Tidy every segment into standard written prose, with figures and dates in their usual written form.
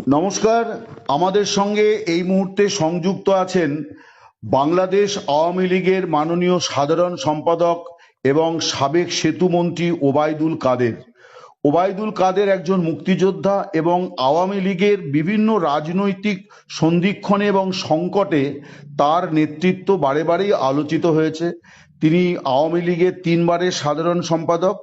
নমস্কার। আমাদের সঙ্গে এই মুহূর্তে সংযুক্ত আছেন বাংলাদেশ আওয়ামী লীগের মাননীয় সাধারণ সম্পাদক এবং সাবেক সেতুমন্ত্রী ওবায়দুল কাদের। ওবায়দুল কাদের একজন মুক্তিযোদ্ধা এবং আওয়ামী লীগের বিভিন্ন রাজনৈতিক সন্ধিক্ষণে এবং সংকটে তার নেতৃত্ব বারে বারেই আলোচিত হয়েছে। তিনি আওয়ামী লীগের 3বারের সাধারণ সম্পাদক,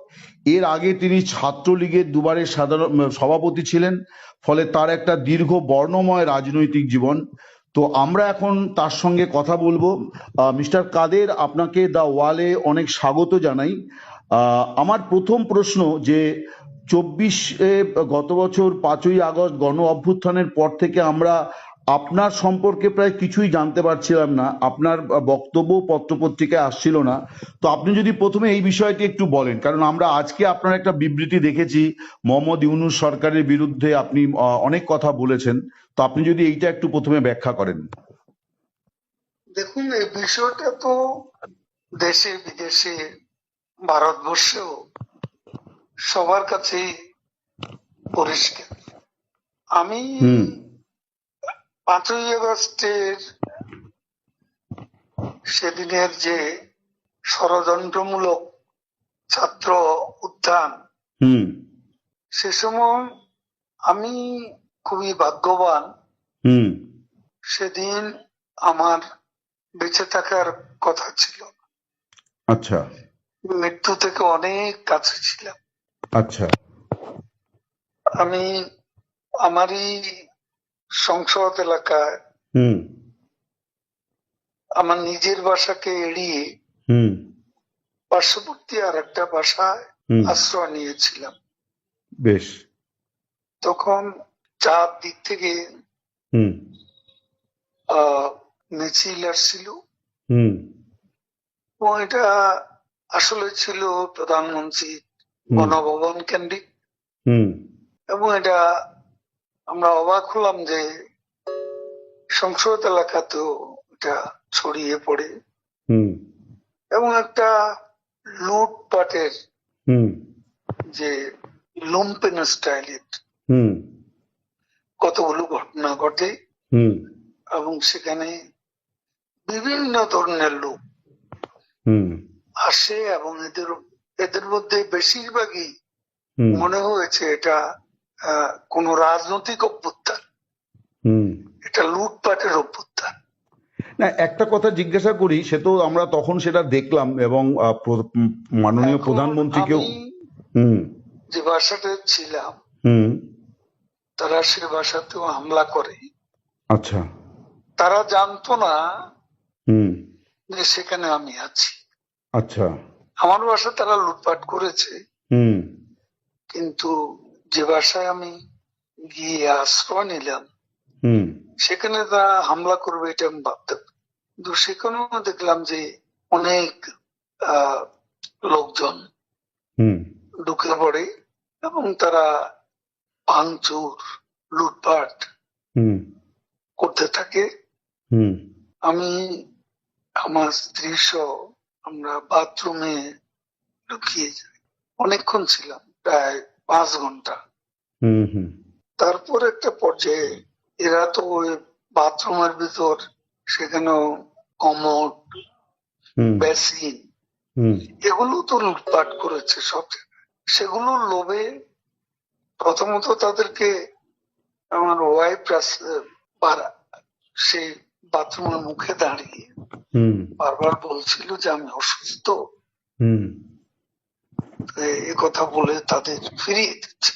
এর আগে তিনি ছাত্রলীগের 2বারের সাধারণ সভাপতি ছিলেন, ফলে তার একটা দীর্ঘ বর্ণময় রাজনৈতিক জীবন। তো আমরা এখন তার সঙ্গে কথা বলবো। মিস্টার কাদের, আপনাকে দ্য ওয়ালে অনেক স্বাগত জানাই। আমার প্রথম প্রশ্ন যে 24 গত বছর 5ই আগস্ট গণ অভ্যুত্থানের পর থেকে আমরা আপনার সম্পর্কে প্রায় কিছুই জানতে পারছিলাম না, আপনার বক্তব্য পত্রপত্রিকায় আসছিল না। তো আপনি যদি প্রথমে এই বিষয়টি একটু বলেন, কারণ আমরা আজকে আপনার একটা বিবৃতি দেখেছি, মোহাম্মদ ইউনূস সরকারের বিরুদ্ধে আপনি অনেক কথা বলেছেন। তো আপনি যদি এইটা একটু প্রথমে ব্যাখ্যা করেন। দেখুন, এই বিষয়টা তো দেশে বিদেশে ভারতবর্ষেও সবার কাছেই পরিষ্কার। আমি 5ই আগস্টের সেদিনের যে ষড়যন্ত্রমূলক ছাত্র উত্থান, সে সময় আমি খুবই ভাগ্যবান। সেদিন আমার বেঁচে থাকার কথা ছিল। আচ্ছা। মৃত্যু থেকে অনেক কাছে ছিলাম। আচ্ছা। আমি আমারই সংসদ এলাকায় আমার নিজের বাসাকে এড়িয়ে পার্শ্ববর্তী আর একটা বাসায় আশ্রয় নিয়েছিলাম। বেশ। তখন চারদিক থেকে মিছিল আসছিল এবং এটা আসলে ছিল প্রধানমন্ত্রী গণভবন কেন্দ্রিক। এবং এটা আমরা অবাক হলাম যে সংসদ এলাকাতেও এটা ছড়িয়ে পড়ে এবং একটা লুটপাটের যে লুম্পেন স্টাইলের কতগুলো ঘটনা ঘটে এবং সেখানে বিভিন্ন ধরনের লোক আসে এবং এদের মধ্যে বেশিরভাগই মনে হয়েছে এটা কোন রাজনৈতিক অভ্যুত্থান, এটা লুটপাটের অভ্যুত্থান। না, একটা কথা জিজ্ঞাসা করি, সে তো আমরা তখন সেটা দেখলাম এবং মাননীয় প্রধানমন্ত্রীকেও যে বাসাতে ছিলাম তারা সে বাসাতেও হামলা করে। আচ্ছা। তারা জানতো না যে সেখানে আমি আছি। আচ্ছা। আমার বাসা তারা লুটপাট করেছে, কিন্তু যে বাসায় আমি গিয়ে আশ্রয় নিলাম সেখানে তারা হামলা করবে এটা আমি ভাবতাম। কিন্তু সেখানেও দেখলাম যে অনেক লোকজন ঢুকে পড়ে এবং তারা ভাঙচুর লুটপাট করতে থাকে। আমি আমার স্ত্রী সহ আমরা বাথরুমে ঢুকিয়ে যাই, অনেকক্ষণ ছিলাম, প্রায় 5 ঘন্টা। তারপর একটা পর্যায়ে এরা তো ওই বাথরুমের ভিতর সেখানেও কমোড, বেসিন এগুলো তো লুটপাট করেছে সব জায়গায়। সেগুলোর লোভে প্রথমত তাদেরকে আমার ওয়াইফ সেই বাথরুমের মুখে দাঁড়িয়ে বারবার বলছিল যে আমি অসুস্থ, এ কথা বলে তাদের ফিরিয়ে দিচ্ছে।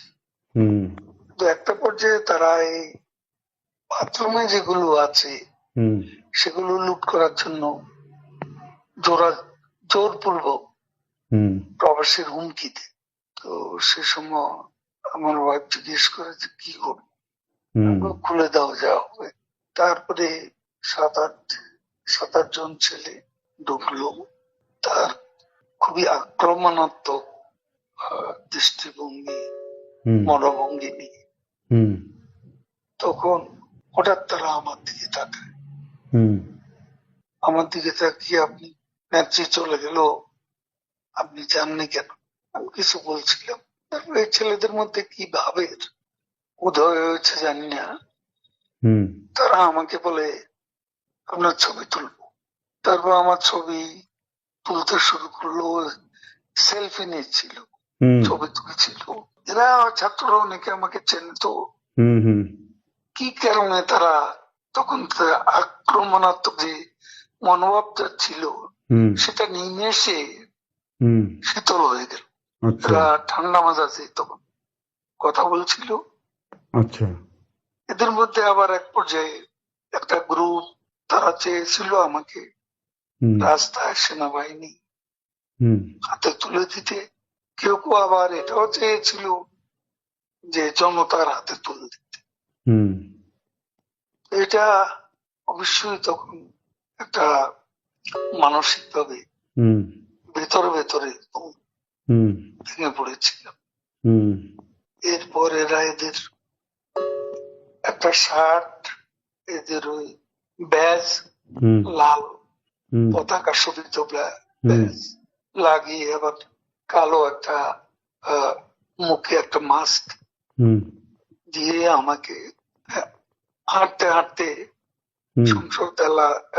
তো একটা পর্যায়ে তারা এই বাথরুমে যেগুলো আছে সেগুলো লুট করার জন্য জোরপূর্বক প্রবেশের হুমকি দেয়। তো সে সময় আমার ওয়াইফ জিজ্ঞেস করে যে কি করবো, খুলে দাও যা হবে। তারপরে 7-8 জন ছেলে ঢুকলো। তার খুবই আক্রমণাত্মক দৃষ্টিভঙ্গি, মনোভঙ্গি নিয়ে। তখন হঠাৎ তারা আমার দিকে তাকায়, আমার দিকে তাকিয়ে আপনি নেত্রী চলে গেল, আপনি জাননি কেন? আমি কিছু বলছিলাম। তারপরে এই ছেলেদের মধ্যে কি ভাবে উদয় হয়েছে জানি না, হুম তারা আমাকে বলে আপনার ছবি তুলবো। তারপর আমার ছবি তুলতে শুরু করলো, সেলফি নিচ্ছিল, হুম ছবি তুলছিল। এরা ছাত্ররা অনেকে আমাকে চেনতো। হুম হুম কি কারণে তারা তখন আক্রমণাত্মক যে মনোভাবটা ছিল হুম সেটা নিমেষে হুম শীতল হয়ে গেল। আচ্ছা এরা ঠান্ডা মাজাজে তখন কথা বলছিল। আচ্ছা এদের মধ্যে আবার এক পর্যায়ে একটা গ্রুপ, তারা চেয়েছিল আমাকে হুম রাস্তায় সেনাবাহিনী হুম হাতে তুলে দিতে। কেউ কেউ আবার এটাও চেয়েছিল যে জনতার হাতে তুলে দিতে। হুম এটা অবশ্যই তখন একটা মানসিক ভাবে হুম ভেতরে ভেতরে হুম ভেঙে পড়েছিলাম। হুম এরপর এরা এদের একটা শার্ট, এদের ওই ব্যাজ, হুম লাল হুম পতাকা শোভিত হুম ব্যাজ লাগিয়ে আবার কালো একটা আহ, মুখে একটা মাস্ক হুম দিয়ে আমাকে আহ, হাঁটতে হাঁটতে হুম সংসদ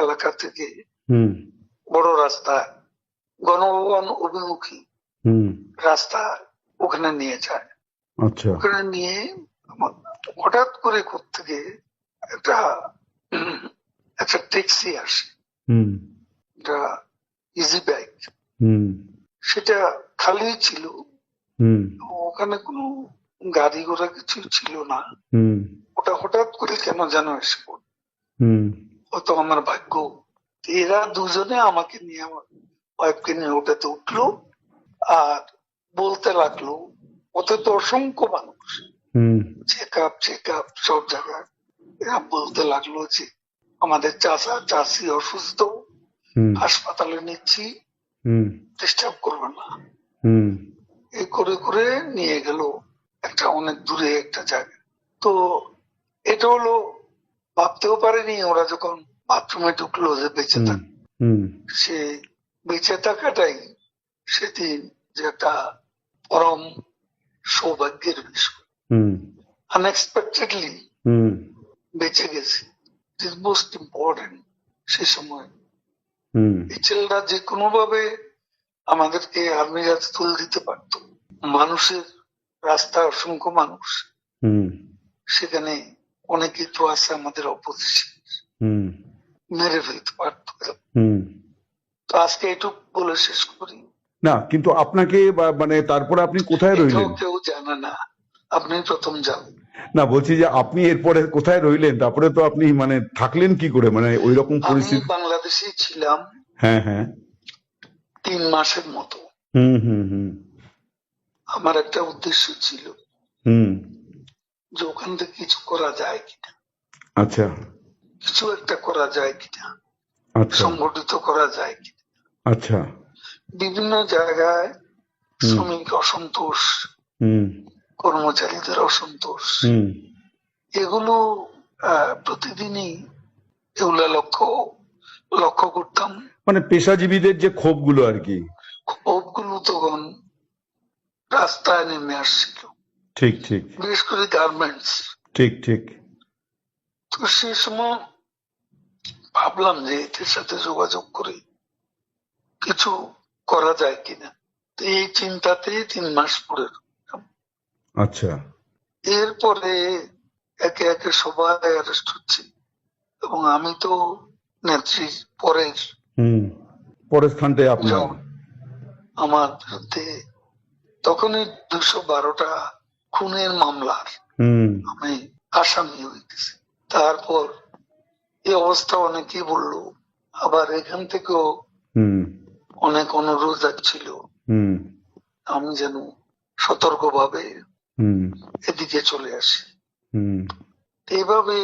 এলাকা থেকে হুম বড় রাস্তা, গণভবন অভিমুখী হুম রাস্তা, ওখানে নিয়ে যায়। আচ্ছা ওখানে নিয়ে হঠাৎ করে কোত্থেকে একটা উম, একটা ট্যাক্সি আসে, হুম একটা ইজি বাইক। হুম সেটা খালি ছিল, হুম ওখানে কোনো গাড়ি ঘোড়া কিছু ছিল না। হুম ওটা হঠাৎ করে কেন যেন এসে পড়ল, হুম হয়তো আমার ভাগ্য। এরা দুজনে আমাকে নিয়ে, আমার ওয়াইফকে নিয়ে ওটাতে উঠলো আর বলতে লাগলো, ওতে তো অসংখ্য মানুষ, হুম চেক আপ সব জায়গায়। এরা বলতে লাগলো যে আমাদের চাচা চাচি অসুস্থ, হুম হাসপাতালে নিচ্ছি, হুম ডিস্টার্ব করবে না। হুম এই করে করে নিয়ে গেল একটা অনেক দূরে একটা জায়গা। তো এটা হলো, ভাবতেও পারেনি ওরা যখন বাথরুমে ঢুকলো যে বেঁচে হুম থাক, হুম সে বেঁচে থাকাটাই সেদিন যে একটা পরম সৌভাগ্যের বিষয়। হুম আনএক্সপেক্টেডলি হুম বেঁচে গেছি, ইট মোস্ট ইম্পর্টেন্ট। সে সময় হুম এই ছেলেরা যে কোনো ভাবে আমাদেরকে আর্মির হাতে তুলে দিতে পারতো। মানুষের রাস্তায় অসংখ্য মানুষ, হুম সেখানে অনেকেই তো আছে আমাদের অপোজিশন, হুম মেরে ফেলতে পারতো। হুম তো আজকে এটুকু বলে শেষ করি। না কিন্তু আপনাকে মানে তারপরে আপনি কোথায় এটাও রইলেন? কেউ জানে না, আপনি প্রথম যাবেন। না বলছি যে আপনি এরপরে কোথায় রইলেন, তারপরে তো আপনি মানে থাকলেন কি করে, মানে ওই রকম আমি পরিস্থিতি? বাংলাদেশে ছিলাম হ্যাঁ হ্যাঁ 3 মাসের মতো। হুম হুম হুম আমার একটা উদ্দেশ্য ছিল হুম যে ওখান থেকে কিছু করা যায় কিনা, আচ্ছা কিছু একটা করা যায় কিনা, আচ্ছা সংগঠিত করা যায় কিনা। আচ্ছা বিভিন্ন জায়গায় হুম শ্রমিক অসন্তোষ, হুম কর্মচারীদের অসন্তোষ, হুম এগুলো প্রতিদিনই এগুলা লক্ষ্য করতাম। মানে পেশাজীবীদের যে ক্ষোভগুলো আর কি। ক্ষোভগুলো তখন রাস্তায় নেমে আসছিল, ঠিক ঠিক বিশেষ করে গার্মেন্টস। ঠিক ঠিক তো সে সময় ভাবলাম যে এদের সাথে যোগাযোগ করে কিছু করা যায় কিনা। তো এই চিন্তাতে 3 মাস পরে রইলাম। আচ্ছা এরপরে একে একে সবাই অ্যারেস্ট হচ্ছে এবং আমি তো নেত্রীর পরের হুম পরের স্থানটাই আপনার। জন। আমার বিরুদ্ধে তখনই 212টা খুনের মামলার হুম আমি আসামি হইতেছি। তারপর এই অবস্থা অনেকেই বললো, আবার এখান থেকেও হুম অনেক অনুরোধ যাচ্ছিল হুম আমি যেন সতর্কভাবে হুম এদিকে চলে আসি। হুম এইভাবে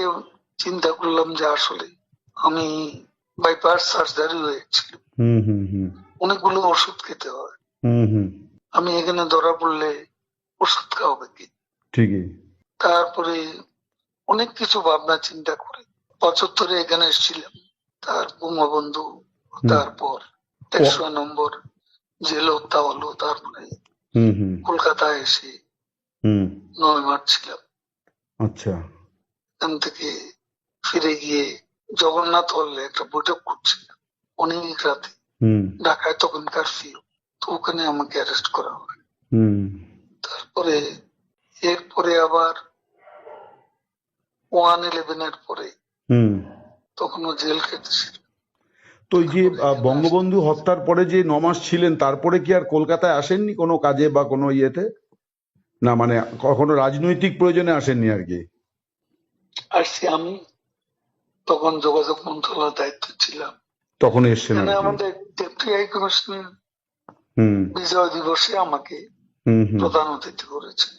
চিন্তা করলাম যে আসলে আমি বাইপাস সার্জারি হয়েছিল, হুম হুম হুম অনেকগুলো ওষুধ খেতে হয়। হুম হুম আমি এখানে ধরা পড়লে ওষুধ খাওয়াবে কি? ঠিকই তারপরে অনেক কিছু ভাবনা চিন্তা করে 75-এ এখানে এসেছিলাম, তার বঙ্গবন্ধু, হুম তারপর ও 100 নম্বর জেল হত্যা হলো, তারপরে হুম হুম কলকাতায় এসে হুম 9 মার্চ ছিলাম। আচ্ছা। এখান থেকে ফিরে গিয়ে জগন্নাথ হলে একটা বৈঠক করছে অনেক রাতে, ঢাকায় তখন কারফিউ, তো ওখানে আমাকে অ্যারেস্ট করা হয়। তারপরে এরপরে আবার 1/11 পরে তখনও জেল খেটেছি। তো এই যে বঙ্গবন্ধু হত্যার পরে যে 9 মাস ছিলেন, তারপরে কি আর কলকাতায় আসেননি কোনো কাজে বা কোনো ইয়েতে? না মানে কখনো রাজনৈতিক প্রয়োজনে আসেননি আর কি? আসছি আমি, তখন যোগাযোগ মন্ত্রণালয়ের দায়িত্ব ছিলাম। তখন এসছেন আর কি? আমাদের ডেপুটি হাই কমিশনার বিজয় দিবসে আমাকে প্রধান অতিথি করেছিল।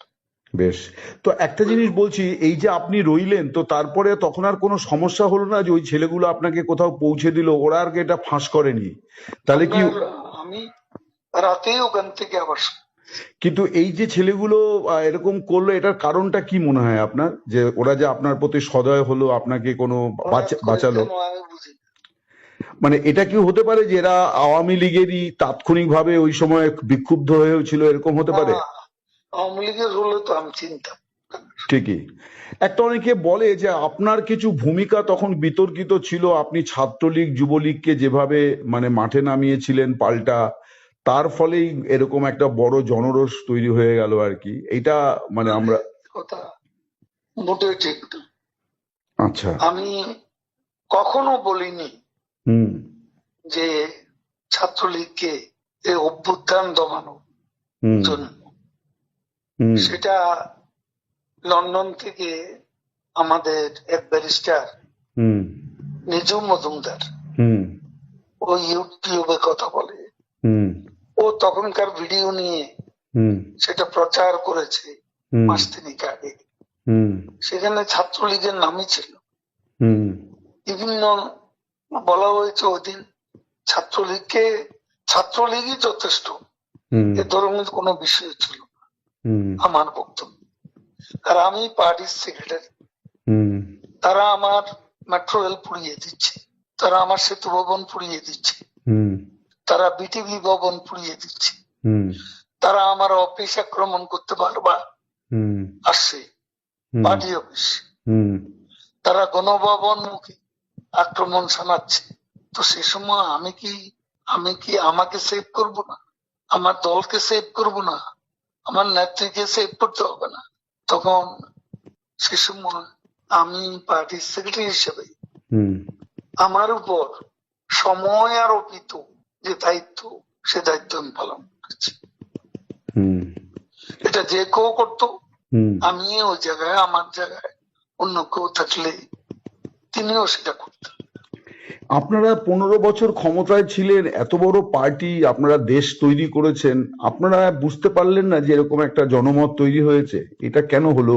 বেশ। তো একটা জিনিস বলছি, এই যে আপনি রইলেন, তো তারপরে তখন আর কোনো সমস্যা হলো না যে ওই ছেলেগুলো আপনাকে কোথাও পৌঁছে দিল, ওরা আর কি এটা ফাঁস করেনি? তাহলে কি আমি রাতেই ওখান থেকে আবার, কিন্তু এই যে ছেলেগুলো এরকম করলো, এটার কারণটা কি মনে হয় আপনার, যে ওরা যে আপনার প্রতি সদয় হলো, আপনাকে কোনো বাঁচালো? আমি বুঝি মানে এটা কি হতে পারে যে এরা আওয়ামী লীগেরই তাৎক্ষণিকভাবে ওই সময় বিক্ষুব্ধ হয়েছিল, এরকম হতে পারে? আওয়ামী লীগের হলে তো আমি চিন্তা। ঠিকই। একটা অনেকে বলে যে আপনার কিছু ভূমিকা তখন বিতর্কিত ছিল, আপনি ছাত্রলীগ যুবলীগকে যেভাবে মানে মাঠে নামিয়েছিলেন পাল্টা, তার ফলেই এরকম একটা বড় জনরোষ তৈরি হয়ে গেল আর কি। এটা মানে আমরা কথা মোটেই ঠিক না। আচ্ছা। আমি কখনো বলিনি যে ছাত্রলীগকে এই অভ্যুত্থান দমানোর জন্য। সেটা লন্ডন থেকে আমাদের এক ব্যারিস্টার নিজু মজুমদার, ও ইউটিউবে কথা বলে, ও তখনকার ভিডিও নিয়ে সেটা প্রচার করেছে মাস তিনেক আগে। সেখানে ছাত্রলীগের নামই ছিল। বিভিন্ন বলা হয়েছে ওই দিন ছাত্রলীগই যথেষ্ট, এ ধরনের কোনো বিষয় ছিল আমার বক্তব্য। আর আমি পার্টির সেক্রেটারি, তারা আমার মেট্রো রেল পুড়িয়ে দিচ্ছে, তারা আমার সেতু ভবন পুড়িয়ে দিচ্ছে, তারা বিটিভি ভবন পুড়িয়ে দিচ্ছে, তারা আমার অফিস আক্রমণ করতে বারবার আসছে, পার্টি অফিস, তারা গণভবন মুখে আক্রমণ শানাচ্ছে। তো সে সময় আমি কি আমাকে সেভ করব না? আমার দলকে সেভ করব না? আমার নেত্রীকে সেভ করতে হবে না? তখন সে সময় আমি পার্টির সেক্রেটারি হিসেবে আমার উপর সময় আরোপিত যে দায়িত্ব, সে দায়িত্ব আমি পালন করেছি। এটা যে কেউ করতো, আমি ওই জায়গায়, আমার জায়গায় অন্য কেউ থাকলে তিনিও সেটা করতেন। আপনারা 15 বছর ক্ষমতায় ছিলেন, এত বড় পার্টি, আপনারা দেশ তৈরি করেছেন, আপনারা বুঝতে পারলেন না যে এরকম একটা জনমত তৈরি হয়েছে? এটা কেন হলো?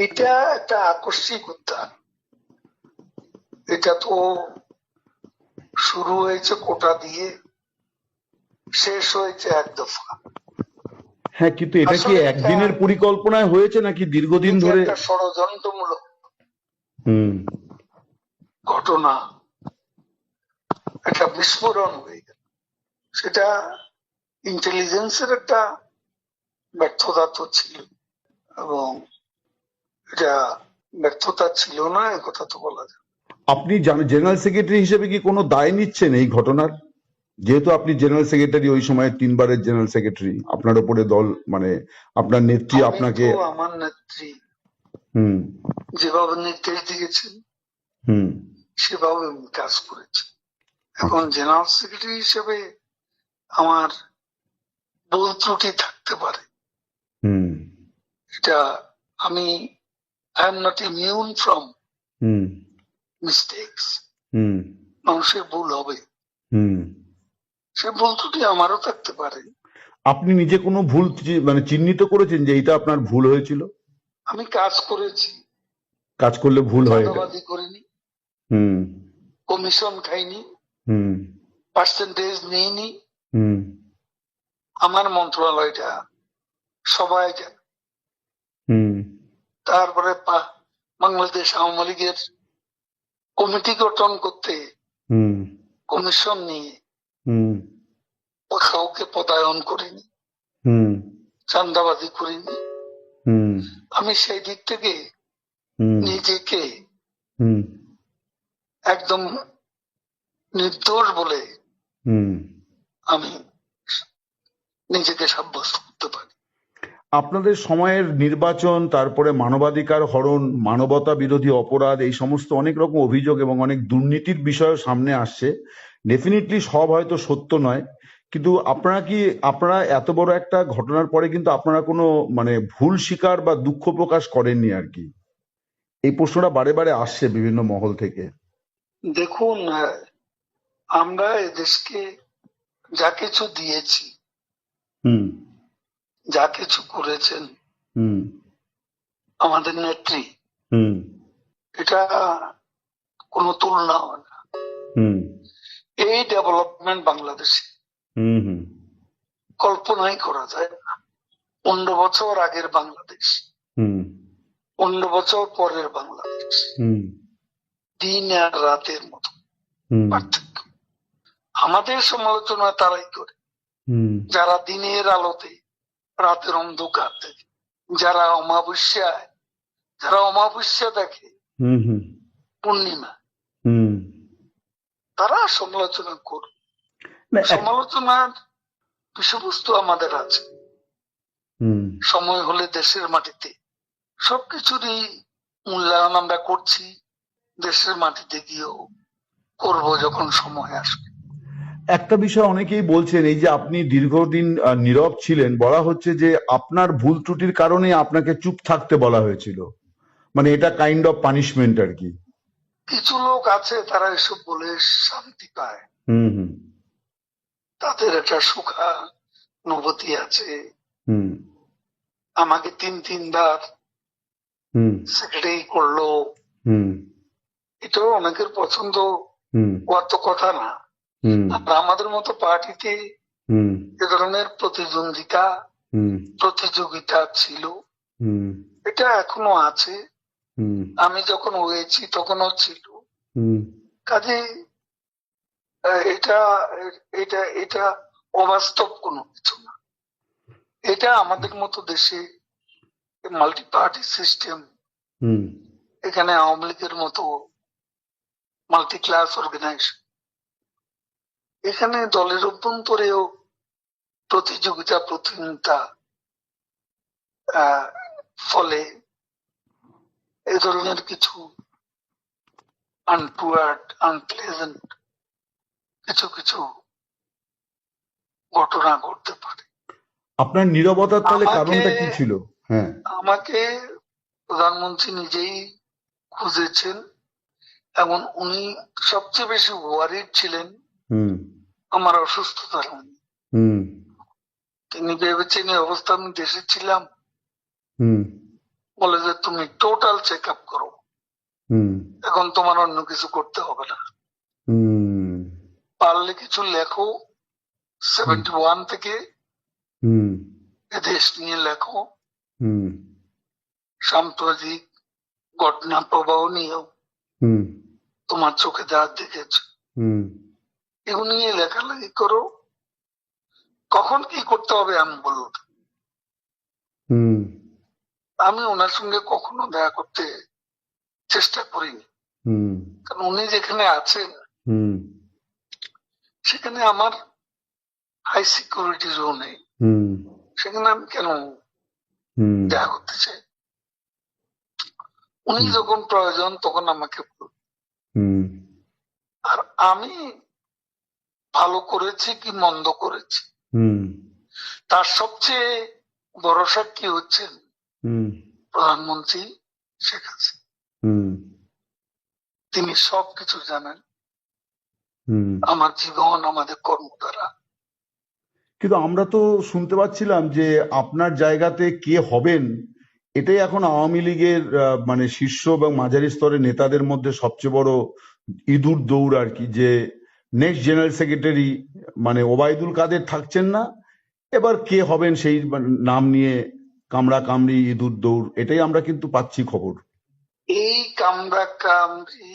এটা একটা আকস্মিক উত্থান। এটা তো শুরু হয়েছে কোটা দিয়ে, শেষ হয়েছে এক দফা। হ্যাঁ, কিন্তু এটা কি একদিনের পরিকল্পনায় হয়েছে নাকি দীর্ঘদিন ধরে? একটা ষড়যন্ত্রমূলক ঘটনা, একটা বিস্ফোরণ হয়ে গেল। সেটা ইন্টেলিজেন্সের একটা ব্যর্থতা তো ছিল, এবং এটা ব্যর্থতা ছিল না এ কথা তো বলা যায়। আপনি জেনারেল সেক্রেটারি হিসেবে কি কোনো দায় নিচ্ছেন এই ঘটনার? যেহেতু আপনি জেনারেল সেক্রেটারি, ওই সময় 3 বারের জেনারেল সেক্রেটারি, আপনার উপরে দল মানে আপনার নেত্রী আপনাকে, আমার নেত্রী যেভাবে নির্দেশ দিয়েছেন সেভাবে আমি কাজ করেছি। এখন জেনারেল সেক্রেটারি হিসেবে আমার ভুল ত্রুটি থাকতে পারে, এটা আমি I am not immune from mistakes. মানুষের ভুল হবে, সে ভুল ত্রুটি আমারও থাকতে পারে। আপনি নিজে কোনো ভুল মানে চিহ্নিত করেছেন যে এটা আপনার ভুল হয়েছিল? আমি কাজ করেছি, কাজ করলে ভুল হয়, চাঁদাবাজি করিনি, কমিশন খাইনি, পার্সেন্টেজ নেইনি, আমার মন্ত্রণালয়টা সবাই জানে। তারপরে বাংলাদেশ আওয়ামী লীগের কমিটি গঠন করতে কমিশন নিয়ে কাউকে পদায়ন করিনি, চাঁদাবাজি করিনি, হুম আমি সেই দিক থেকে হুম নিজেকে হুম একদম নির্দোষ বলে হুম আমি নিজেকে সাব্যস্ত করতে পারি। আপনাদের সময়ের নির্বাচন, তারপরে মানবাধিকার হরণ, মানবতা বিরোধী অপরাধ, এই সমস্ত অনেক রকম অভিযোগ এবং অনেক দুর্নীতির বিষয়ও সামনে আসছে। ডেফিনেটলি সব হয়তো সত্য নয়, কিন্তু আপনারা এত বড় একটা ঘটনার পরে কিন্তু আপনারা কোনো মানে ভুল স্বীকার বা দুঃখ প্রকাশ করেননি আর কি। এই প্রশ্নটা বারে বারে আসছে বিভিন্ন মহল থেকে। দেখুন, আমরা এদেশকে যা কিছু দিয়েছি, হুম যা কিছু করেছেন হুম আমাদের নেত্রী, হুম এটা কোনো তুলনা হয় না। হুম এই ডেভেলপমেন্ট বাংলাদেশে হুম হুম কল্পনাই করা যায় না। 15 বছর আগের বাংলাদেশ, হুম 15 বছর পরের বাংলাদেশ, হুম দিন আর রাতের মতো হুম পার্থক্য। আমাদের সমালোচনা তারাই করে হুম যারা দিনের আলোতে রাতের অন্ধকার দেখে, যারা অমাবস্যা দেখে হুম হুম পূর্ণিমা, হুম তারা সমালোচনা করবে। না সমালোচনার বিষয়বস্তু আমাদের আছে। হুম সময় হলে দেশের মাটিতে সবকিছুরই মূল্যায়ন আমরা করছি, দেশের মাটিতে গিয়েও করব যখন সময় আসবে। একটা বিষয় অনেকেই বলছেন, এই যে আপনি দীর্ঘদিন নীরব ছিলেন, বলা হচ্ছে যে আপনার ভুল ত্রুটির কারণে আপনাকে চুপ থাকতে বলা হয়েছিল, মানে এটা কাইন্ড অফ পানিশমেন্ট আর কি। কিছু লোক আছে তারা এসব বলে শান্তি পায়, হুম হুম তাদের একটা সুখানুভূতি আছে। হুম আমাকে তিনবার হুম সেক্রেটারি করলো, হুম এটাও অনেকের পছন্দ হুম হওয়ার তো কথা না। হুম আর আমাদের মতো পার্টিতে হুম এ ধরনের হুম প্রতিযোগিতা ছিল, হুম এটা এখনো আছে। হুম আমি যখন হয়েছি তখনও ছিল। হুম কাজে এটা এটা এটা অবাস্তব কোনো কিছু না। এটা আমাদের মতো দেশে মাল্টি পার্টি সিস্টেম, হুম এখানে আওয়ামী লীগের মতো মাল্টি ক্লাস অর্গানাইজেশন, এখানে দলের অভ্যন্তরেও প্রতিদ্বন্দ্বিতা ফলে এ ধরনের কিছু আনপ্লেজেন্ট কিছু কিছু ঘটনা ঘটতে পারে। আপনার নীরবতার তাহলে আমাকে কারণটা কি ছিল? হ্যাঁ। আমাকে প্রধানমন্ত্রী নিজেই খুঁজেছেন এবং উনি সবচেয়ে বেশি ওয়ারিড ছিলেন হুম আমার অসুস্থতার জন্য। হুম তিনি ভেবেছেন এই অবস্থা আমি দেশে ছিলাম, হুম বলে যে তুমি টোটাল চেক আপ করো, হুম এখন তোমার অন্য কিছু করতে হবে না, হুম পারলে কিছু লেখো, 71 থেকে হুম এদেশ নিয়ে লেখো, হুম সাম্প্রতিক ঘটনা প্রবাহ নিয়েও হুম তোমার চোখে যা দেখেছ হুম এগুলো নিয়ে লেখালেখি করো, কখন কি করতে হবে আমি বলবো। হুম আমি ওনার সঙ্গে কখনো দেখা করতে চেষ্টা করিনি, হুম কারণ উনি যেখানে আছেন হুম সেখানে আমার হাই সিকিউরিটি জোনে, হুম সেখানে আমি কেন হুম দেখা করতে চাই। উনি হুম যখন প্রয়োজন তখন আমাকে বলবেন। হুম আর আমি ভালো করেছি কি মন্দ করেছি হুম তার সবচেয়ে বড় সাক্ষী হচ্ছেন হুম প্রধানমন্ত্রী শেখ হাসিনা। হুম তিনি সবকিছু জানেন, হুম আমার জীবন, আমাদের কর্ম দ্বারা। কিন্তু আমরা তো শুনতে পাচ্ছিলাম যে আপনার জায়গাতে কে হবেন, এটাই এখন আওয়ামী লীগের মানে শীর্ষ এবং মাঝারি স্তরের নেতাদের মধ্যে সবচেয়ে বড় ইঁদুর দৌড় আর কি, যে নেক্সট জেনারেল সেক্রেটারি মানে ওবায়দুল কাদের থাকছেন না, এবার কে হবেন সেই নাম নিয়ে কামড়া কামড়ি ইঁদুর দৌড়, এটাই আমরা কিন্তু পাচ্ছি খবর। এই কামরা কামড়ি,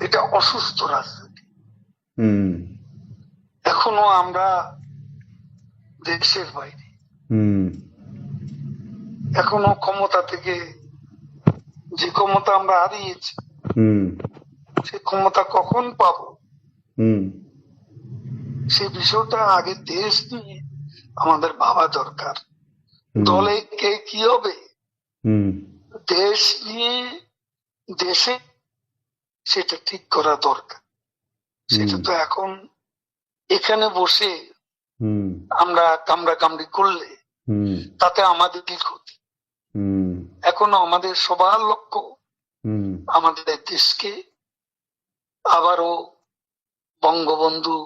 এটা অসুস্থ রাজনীতি। হুম এখনো আমরা দেশের বাইরে, হুম এখনো ক্ষমতা থেকে যে ক্ষমতা আমরা হারিয়েছি হুম সেই ক্ষমতা কখন পাবো, হুম সেই বিষয়টা আগে দেশ নিয়ে আমাদের ভাবা দরকার। হুম দলে কে কি হবে, হুম দেশ নিয়ে দেশে সেটা ঠিক করা দরকার। সেটা তো এখন এখানে বসে হুম আমরা কামড়াকামড়ি করলে হুম তাতে আমাদের কি ক্ষতি? হুম এখনো আমাদের সবার লক্ষ্য হুম আমাদের দেশকে আবারও বঙ্গবন্ধু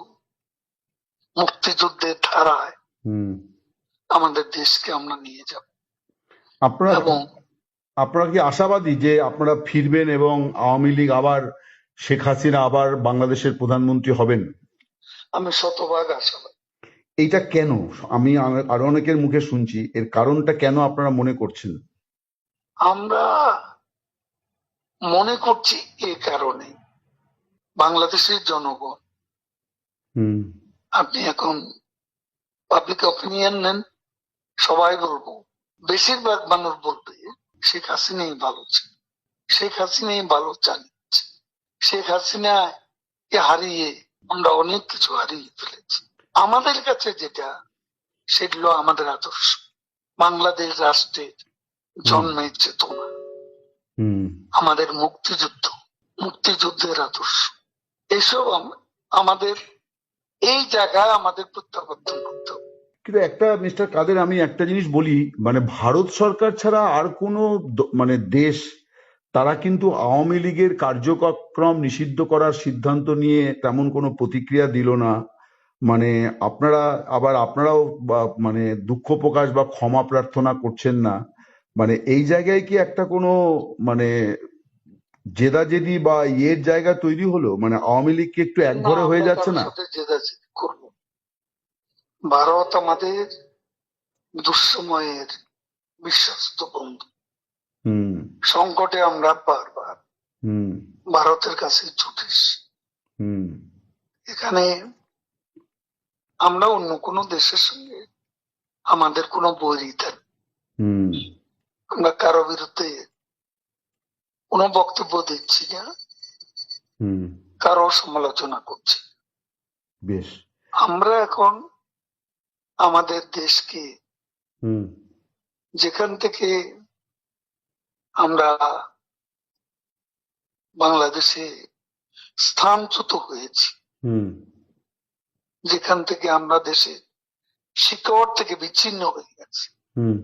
মুক্তিযুদ্ধের ধারায় হুম আমাদের দেশকে আমরা নিয়ে যাব। আপনারা এবং আপনারা কি আশাবাদী যে আপনারা ফিরবেন এবং আওয়ামী লীগ আবার শেখ হাসিনা আবার বাংলাদেশের প্রধানমন্ত্রী হবেন? আমি শতভাগ আশাবাদী। এইটা কেন? আমি আরো অনেকের মুখে শুনছি, এর কারণটা কেন আপনারা মনে করছেন? আমরা মনে করছি এই কারণে, বাংলাদেশের জনগণ, হুম আপনি এখন পাবলিক অপিনিয়ন নেন, সবাই বলবো, বেশিরভাগ মানুষ বলবে শেখ হাসিনাই ভালো ছিল, শেখ হাসিনাই ভালো চালিয়েছে, শেখ হাসিনাকে হারিয়ে আমরা অনেক কিছু হারিয়ে ফেলেছি। আমাদের কাছে যেটা, সেগুলো আমাদের আদর্শ, বাংলাদেশ রাষ্ট্রের জন্মের চেতনা, হুম আমাদের মুক্তিযুদ্ধের আদর্শ, এসব আমাদের এই জায়গায় আমাদের প্রত্যাবর্তন করতে হবে। কিন্তু একটা মিস্টার কাদের, আমি একটা জিনিস বলি, মানে ভারত সরকার ছাড়া আর কোনো মানে দেশ, তারা কিন্তু আওয়ামী লীগের কার্যক্রম নিষিদ্ধ করার সিদ্ধান্ত নিয়ে তেমন কোনো প্রতিক্রিয়া দিল না। মানে আপনারাও মানে দুঃখ প্রকাশ বা ক্ষমা প্রার্থনা করছেন না। মানে এই জায়গায় কি একটা কোনো মানে জেদাজেদি বা ইয়ের জায়গা তৈরি হলো? মানে আওয়ামী লীগ কি একটু না, একঘরে হয়ে আমরা যাচ্ছে কারোর না? সাথে জেদাজেদি করবো? ভারত আমাদের দুঃসময়ের বিশ্বস্ত বন্ধু। হুম সংকটে আমরা বারবার হুম ভারতের কাছে ছুটেছি। হুম এখানে আমরা অন্য কোনো দেশের সঙ্গে আমাদের কোনো বৈরিতা নেই। হুম আমরা কারো বিরুদ্ধে কোনো বক্তব্য দিচ্ছি না, হুম কারো সমালোচনা করছি না। বেশ। আমরা এখন আমাদের দেশকে, হুম যেখান থেকে আমরা বাংলাদেশে স্থানচ্যুত হয়েছি, হুম যেখান থেকে আমরা দেশে শিকড় থেকে বিচ্ছিন্ন হয়ে গেছি, হুম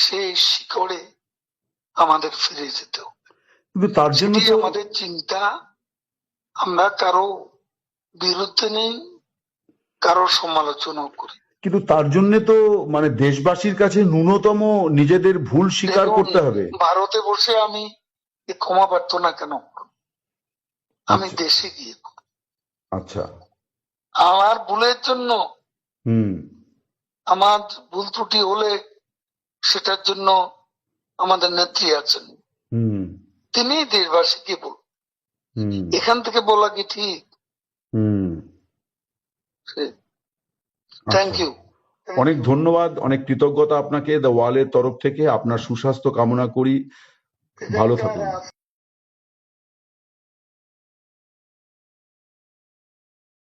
সেই শিকড়ে আমাদের ফিরে যেতে হবে। কিন্তু তার জন্য সেটি তো আমাদের চিন্তা। আমরা কারো বিরুদ্ধে নেই, কারো সমালোচনাও করি। কিন্তু তার জন্য তো মানে দেশবাসীর কাছে ন্যূনতম নিজেদের ভুল স্বীকার দেখুন, করতে হবে। ভারতে বসে আমি এ ক্ষমা প্রার্থনা কেন করব? আমি আচ্ছা দেশে গিয়ে করব। আচ্ছা। আমার ভুলের জন্য, হুম আমার ভুল ত্রুটি হলে সেটার জন্য আমাদের নেত্রী আছেন, হুম তিনি দেশবাসীকে বলুন। হুম এখান থেকে বলা কি ঠিক? হুম থ্যাংক আচ্ছা, ইউ। অনেক ধন্যবাদ, অনেক কৃতজ্ঞতা আপনাকে দ্য ওয়ালের তরফ থেকে। আপনার সুস্বাস্থ্য কামনা করি, ভালো থাকুন।